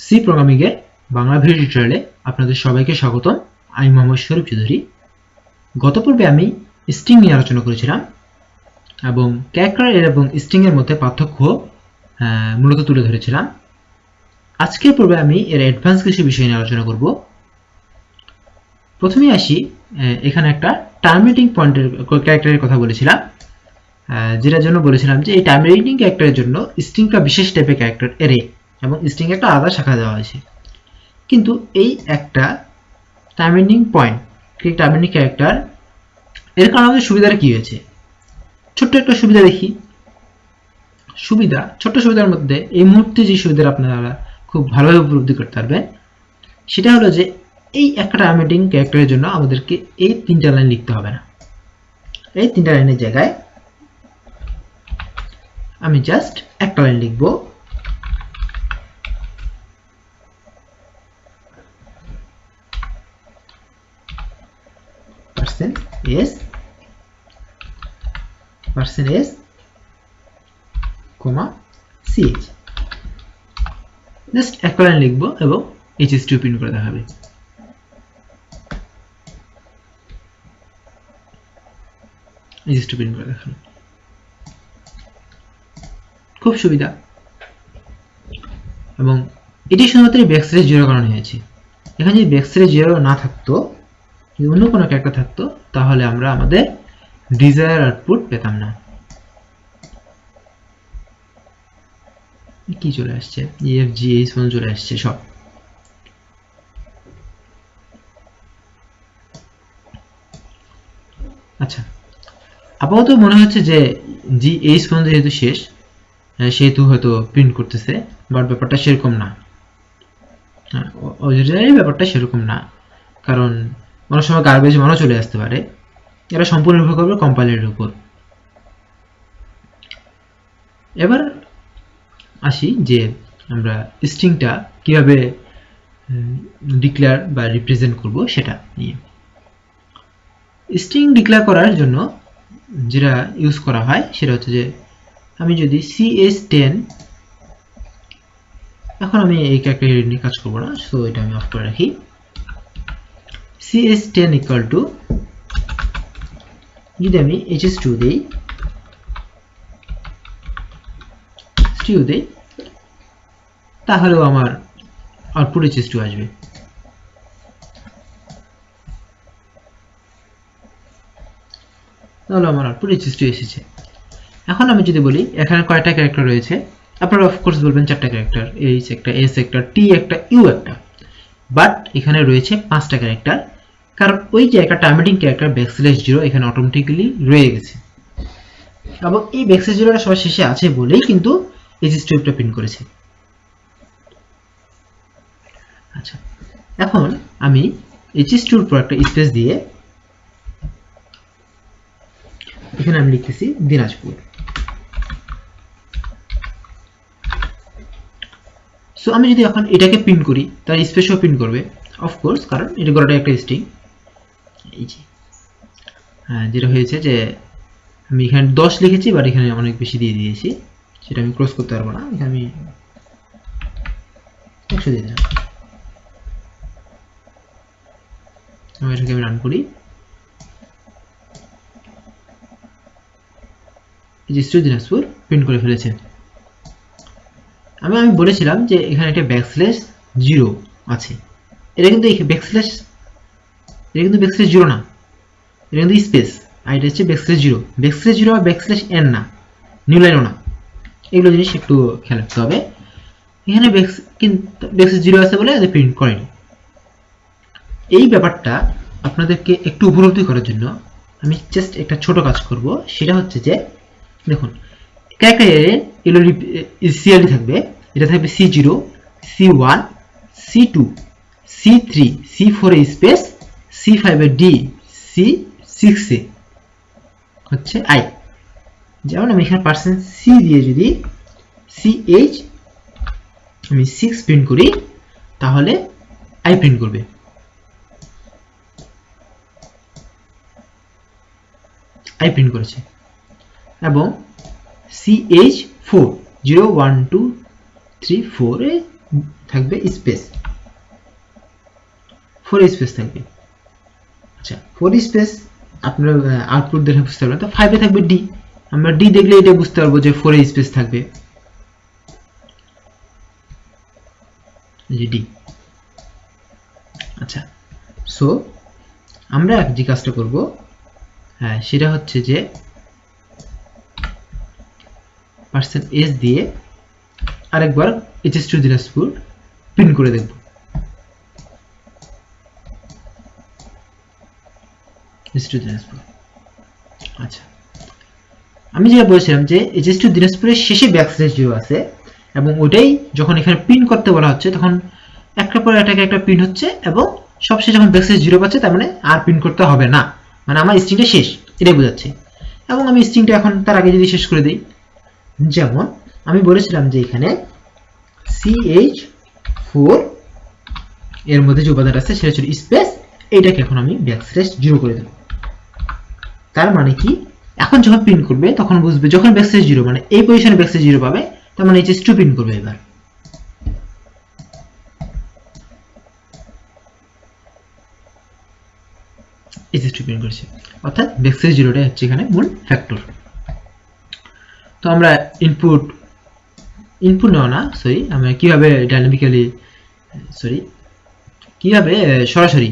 C programming এর Bangla video টিউটোরিয়ালে আপনাদের সবাইকে স্বাগতম। আমি মোহাম্মদ শরীফ চৌধুরী। গত পর্বে আমি স্ট্রিং নিয়ে আলোচনা করেছিলাম এবং ক্যারেক্টার এবং স্ট্রিং এর মধ্যে পার্থক্য মূলত তুলে ধরেছিলাম। আজকের পর্বে আমি এর অ্যাডভান্স কিছু বিষয় নিয়ে আলোচনা করব। প্রথমেই আসি, এখানে একটা টার্মিনেটিং পয়েন্টের ক্যারেক্টারের কথা বলেছিলাম, যেটার জন্য বলেছিলাম যে এই টার্মিনেটিং ক্যারেক্টারের জন্য স্ট্রিংটা বিশেষ টাইপের ক্যারেক্টার অ্যারে এবং স্ট্রিং একটা আলাদা শাখা দেওয়া হয়েছে। কিন্তু এই একটা টার্মিনেটিং পয়েন্ট, টার্মিনেটিং ক্যারেক্টার, এর কারণে আমাদের সুবিধাটা কি হয়েছে? ছোট্ট একটা সুবিধা দেখি। ছোট্ট সুবিধার মধ্যে এই মুহূর্তে যে সুবিধাটা আপনারা খুব ভালোভাবে উপলব্ধি করতে পারবেন সেটা হলো যে এই একটা টার্মিনেটিং ক্যারেক্টারের জন্য আমাদেরকে এই তিনটা লাইন লিখতে হবে না। এই তিনটা লাইনের জায়গায় আমি জাস্ট একটা লাইন লিখব। %s, ch, জাস্ট একটা লাইন লিখব এবং hs2 প্রিন্ট করে দেখাবে। খুব সুবিধা, এবং এটি শুধুমাত্র ব্যাকস্ল্যাশ 0 কারণে হয়েছে। এখানে যদি ব্যাকস্ল্যাশ 0 না থাকতো, যদি অন্য কোনো ক্যারেক্টার থাকতো, তাহলে আমরা আমাদের ডিজায়ার আউটপুট পেতাম না। কি চলে আসছে, EFG H পর্যন্ত চলে আসছে সব। আচ্ছা, আপাতত মনে হচ্ছে যে GH পর্যন্ত যেহেতু শেষ, সেহেতু হয়তো প্রিন্ট করতেছে, বাট ব্যাপারটা সেরকম না। অরিজিনালি ব্যাপারটা সেরকম না, কারণ অনেক সময় গার্বেজ মানও চলে আসতে পারে। এটা সম্পূর্ণ নির্ভর করবে কম্পাইলারের উপর। এবার আসি যে আমরা স্ট্রিংটা কিভাবে ডিক্লেয়ার বা রিপ্রেজেন্ট করব সেটা নিয়ে। স্ট্রিং ডিক্লেয়ার করার জন্য যেটা ইউজ করা হয় সেটা হচ্ছে যে আমি যদি ch10, এখন আমি এই ক্যারেক্টার নিয়ে কাজ করবো না, সো এটা আমি অফ করে রাখি। ch10 ইকুয়াল টু, যদি আমি hs2 দেই, তাহলেও আমার আউটপুট hs2 আসবে। তাহলে আমার আউটপুট hs2 এসেছে। এখন আমি যদি বলি এখানে কয়টা ক্যারেক্টার রয়েছে, আপনারা অফকোর্স বলবেন 4টা ক্যারেক্টার, h একটা, s একটা, t একটা, u একটা, বাট এখানে রয়েছে 5টা ক্যারেক্টার, কারণ ওই যে একটা টার্মিনেটিং ক্যারেক্টার \0 এখানে অটোমেটিক্যালি রয়ে গেছে, এবং এই \0টা সবার শেষে আছে বলেই কিন্তু hs2 টা প্রিন্ট করেছে। আচ্ছা, এখন আমি hs2 এর পর একটা স্পেস দিয়ে এখানে আমি লিখতেছি দিনাজপুর। সো আমি যদি এখন এটাকে প্রিন্ট করি, তার স্পেসও প্রিন্ট করবে অফকোর্স, কারণ এটা গোটাটা একটা স্ট্রিং। এই যে যেটা হয়েছে যে আমি এখানে 10 লিখেছি, বাট এখানে অনেক বেশি দিয়ে দিয়েছি, সেটা আমি ক্রস করতে পারবো না। এখানে আমি 100 দিয়ে দিলাম। এটাকে আমি রান করি, দিনাজপুর প্রিন্ট করে ফেলেছে। আমি বলেছিলাম যে এখানে একটা \0 আছে, এটা কিন্তু \0 না, এটা কিন্তু স্পেস, আর এটা হচ্ছে \0 বা \n না, নিউ লাইনও না। এগুলো জিনিস একটু খেয়াল রাখতে হবে। এখানে \0 আছে বলে এদের প্রিন্ট করেনি। এই ব্যাপারটা আপনাদেরকে একটু উপলব্ধি করার জন্য আমি জাস্ট একটা ছোট কাজ করব, সেটা হচ্ছে যে দেখুন, ক্যারেক্টারের এগুলো সিএলডি থাকবে, এটা থাকবে C0, C1, C2, C3, C4 এ স্পেস, C5 এ D, C6 এ হচ্ছে I। যেমন আমি এখানে %C দিয়ে যদি CH আমি 6 প্রিন্ট করি, তাহলে I প্রিন্ট করবে। I প্রিন্ট করেছে। এবং CH4 0 1 2 3 4 এ থাকবে স্পেস, 4 স্পেস থাকবে। আচ্ছা 4 স্পেস আপনারা আউটপুট দেখে বুঝতে পারবেন। তো 5 এ থাকবে ডি, আমরা ডি দেখলে এটা বুঝতে পারবো যে 4 স্পেস থাকবে, ডি। আচ্ছা সো আমরা যে কাজটা করব সেটা হচ্ছে যে %s দিয়ে আরেকবার HS2 দিনাজপুর প্রিন্ট করে দেখব। আচ্ছা আমি যেটা বলেছিলাম যে HS2 দিনাজপুরের শেষে ব্যাকস্ল্যাশ 0 আছে এবং ওটাই যখন এখানে প্রিন্ট করতে বলা হচ্ছে তখন একটা পর একটা প্রিন্ট হচ্ছে এবং সবশেষে যখন ব্যাকস্ল্যাশ 0 পাচ্ছে তার মানে আর প্রিন্ট করতে হবে না, মানে আমার স্ট্রিংটা শেষ, এটাই বোঝাচ্ছে। এবং আমি স্ট্রিংটা এখন তার আগে যদি শেষ করে দিই, যেমন আমি বলেছিলাম যে এখানে ch4 এর মধ্যে যে উপাদানটা আছে সেটা ছিল স্পেস, এইটাকে এখন আমি ব্যাকস্ল্যাশ 0 করে দেব। তার মানে কি এখন যখন প্রিন্ট করবে তখন বুঝবে যখন ব্যাকস্ল্যাশ 0 মানে এই পজিশনে ব্যাকস্ল্যাশ 0 পাবে তার মানে HS2 প্রিন্ট করবে। এবার HS2 প্রিন্ট করছে, অর্থাৎ ব্যাকস্ল্যাশ 0টা হচ্ছে এখানে মূল ফ্যাক্টর। তো আমরা ইনপুট নেওয়া না, সরি আমরা কিভাবে ডাইনামিক্যালি কিভাবে সরাসরি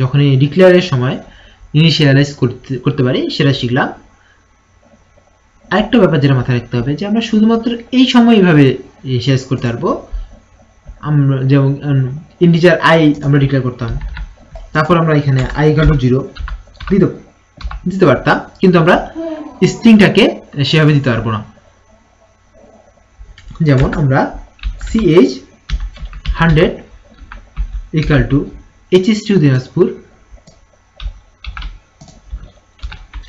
যখনই ডিক্লেয়ারের সময় ইনিশিয়ালাইজ করতে পারি সেটা শিখলাম। আরেকটা ব্যাপার যেটা মাথায় রাখতে হবে যে আমরা শুধুমাত্র এই সময় এইভাবে ইনিশিয়ালাইজ করতে পারবো। আমরা যেমন ইন্টিজার i আমরা ডিক্লেয়ার করতাম, তারপর আমরা এখানে i = 0 দিতে পারতাম, কিন্তু আমরা স্ট্রিংটাকে সেভাবে দিতে পারবো না। যেমন আমরা ch100 = HS2 দিনাজপুর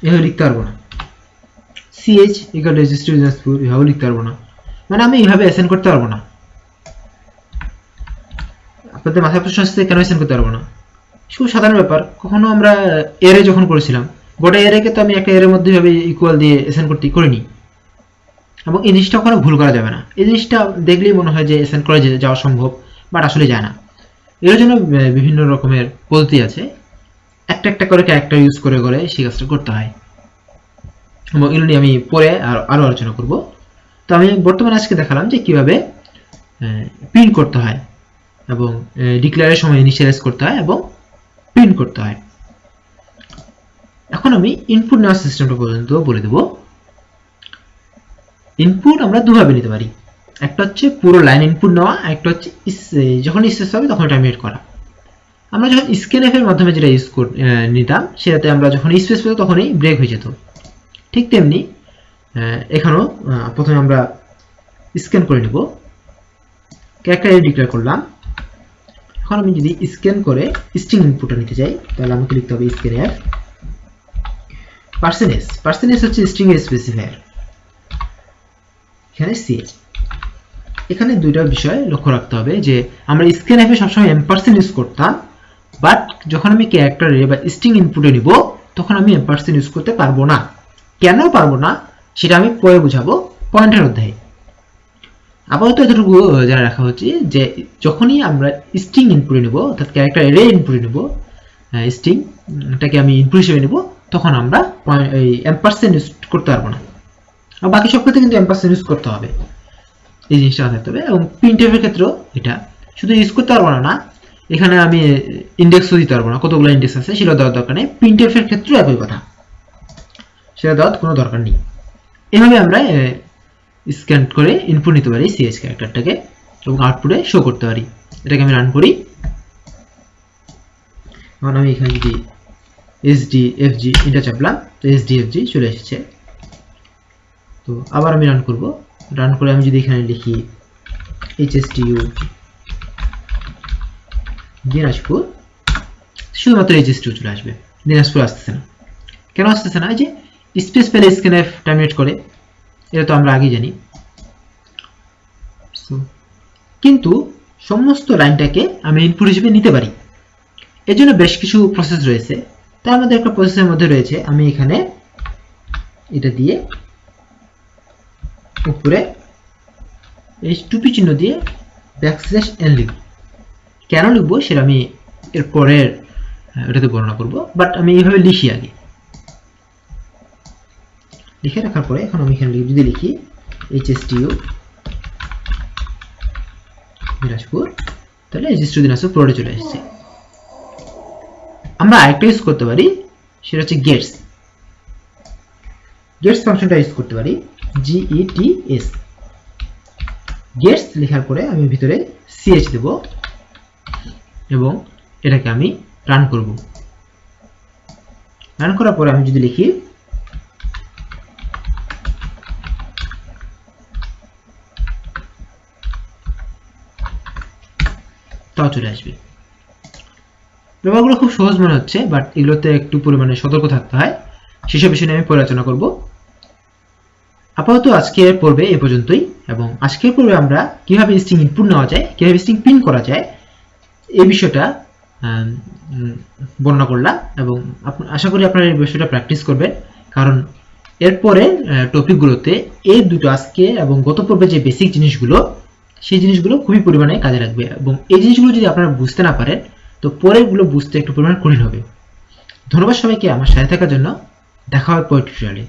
এভাবে লিখতে পারবো না, ch = HS2 দিনাজপুর এভাবে লিখতে পারবো না, মানে আমি এইভাবে অ্যাসাইন করতে পারবো না। আপনাদের মাথায় প্রশ্ন আসছে কেন অ্যাসাইন করতে পারবো না? খুব সাধারণ ব্যাপার, কখনো আমরা এরে যখন করেছিলাম গোটা এরেকে তো আমি একটা এরের মধ্যে ভাবে ইকুয়াল দিয়ে অ্যাসাইন করিনি, এবং এই জিনিসটা ওখানে ভুল করা যাবে না। এই জিনিসটা দেখলেই মনে হয় যে অ্যাসাইন করা যাওয়া সম্ভব, বাট আসলে যায় না। এর জন্য বিভিন্ন রকমের পদ্ধতি আছে, একটা করে ক্যারেক্টার ইউজ করে সেই কাজটা করতে হয়, এবং এগুলো নিয়ে আমি পরে আরো আলোচনা করব। তো আমি বর্তমানে আজকে দেখালাম যে কিভাবে প্রিন্ট করতে হয় এবং ডিক্লেয়ারের সময় ইনিশিয়ালাইজ করতে হয় এবং প্রিন্ট করতে হয়। এখন আমি ইনপুট নেওয়ার সিস্টেমটা পর্যন্ত বলে দেব। ইনপুট আমরা দুভাবে নিতে পারি, একটা হচ্ছে পুরো লাইন ইনপুট নেওয়া, একটা হচ্ছে যখন স্পেস হবে তখন টার্মিনেট করা। আমরা যখন স্ক্যানএফ এর মাধ্যমে যেটা ইউজ নিতাম সেটাতে আমরা যখন স্পেস পেতাম তখনই ব্রেক হয়ে যেত। ঠিক তেমনি এখানেও প্রথমে আমরা স্ক্যান করে নেব, ক্যারেক্টার এ ডিক্লেয়ার করলাম। এখন আমি যদি স্ক্যান করে স্ট্রিং ইনপুটটা নিতে চাই তাহলে আমাকে লিখতে হবে স্ক্যানএফ %s হচ্ছে স্ট্রিং এর স্পেসিফায়ার, এখানে ch। এখানে দুইটা বিষয় লক্ষ্য রাখতে হবে যে আমরা স্ক্যানএফ এ সবসময় এম্পারসেন্ট ইউজ করতাম, বাট যখন আমি ক্যারেক্টারে বা স্ট্রিং ইনপুটে নিব তখন আমি এম্পারসেন্ট ইউজ করতে পারবো না। কেন পারবো না সেটা আমি পরে বুঝাবো পয়েন্টের অধ্যায়ে। আপাতত এতটুকু জানা রাখা হচ্ছে যে যখনই আমরা স্ট্রিং ইনপুটে নেব, অর্থাৎ ক্যারেক্টার এরে ইনপুটে নেব, স্ট্রিংটাকে আমি ইনপুট হিসেবে নেব, তখন আমরা এম্পারসেন্ট ইউজ করতে পারবো না। আর বাকি সব ক্ষেত্রে কিন্তু এম্পারসেন্ট ইউজ করতে হবে, এই জিনিসটা মাথায় রাখতে হবে। এবং প্রিন্টএফ এর ক্ষেত্রেও এটা শুধু ইউজ করতে পারবো না, এখানে আমি ইন্ডেক্সও দিতে পারবো না, কতগুলো ইন্ডেক্স আছে সেটা দেওয়ার দরকার নেই। প্রিন্টএফ এর ক্ষেত্রেও একই কথা, সেটা দেওয়ার কোনো দরকার নেই। এভাবে আমরা স্ক্যান করে ইনপুট নিতে পারি ch ক্যারেক্টারটাকে এবং আউটপুটে শো করতে পারি। এটাকে আমি রান করি। এখন আমি এখানে যদি sdfg এটা চাপলাম তো sdfg চলে এসেছে। তো আবার আমি রান করব, রান করে আমি যদি এখানে লিখি hstu দিনাজপুর, শুধুমাত্র hstu চলে আসবে, দিনাজপুর আসতেছে না। কেন আসতেছে না? এই যে স্পেস পেলে স্ক্যানএফ টার্মিনেট করে, এটা তো আমরা আগেই জানি। কিন্তু সমস্ত লাইনটাকে আমি ইনপুট হিসেবে নিতে পারি, এর জন্য বেশ কিছু প্রসেস রয়েছে। তার মধ্যে একটা প্রসেসের মধ্যে রয়েছে আমি এখানে এটা দিয়ে উপরে এই টুপি চিহ্ন দিয়ে ব্যাকস্ল্যাশ এন লিখব। কেন লিখবো সেটা আমি এর পরের এটাতে বর্ণনা করব, বাট আমি এইভাবে লিখি আগে। লিখে রাখার পরে এখন আমি এখানে যদি লিখি HSTU দিনাজপুর, তাহলে HSTU দিনাজপুর পুরোটা চলে আসছে। আমরা আরেকটা ইউজ করতে পারি, সেটা হচ্ছে গেটস। গেটস ফাংশনটা ইউজ করতে পারি, GETS। গেটস লেখার পরে আমি ভিতরে CH দেব এবং এটাকে আমি রান করব। রান করার পরে আমি যদি লিখি তাও চলে আসবে। ব্যবহারগুলো খুব সহজ মনে হচ্ছে, বাট এগুলোতে একটু পরিমাণে সতর্ক থাকতে হয়। সেসব বিষয় নিয়ে আমি পরে আলোচনা করব। আপাতত আজকের পর্বে এ পর্যন্তই, এবং আজকের পর্বে আমরা কিভাবে স্ট্রিং ইনপুট নেওয়া যায়, কিভাবে স্ট্রিং প্রিন্ট করা যায় এই বিষয়টা বর্ণনা করলাম, এবং আশা করি আপনারা এই বিষয়টা প্র্যাকটিস করবেন, কারণ এরপরে টপিকগুলোতে এই দুটো আজকে এবং গত পর্বে যে বেসিক জিনিসগুলো, সেই জিনিসগুলো খুবই পরিমাণে কাজে লাগবে, এবং এই জিনিসগুলো যদি আপনারা বুঝতে না পারেন তো পরেরগুলো বুঝতে একটু পরিমাণ কঠিন হবে। ধন্যবাদ সবাইকে আমার সাথে থাকার জন্য। দেখা হবে পরের টিউটোরিয়ালে।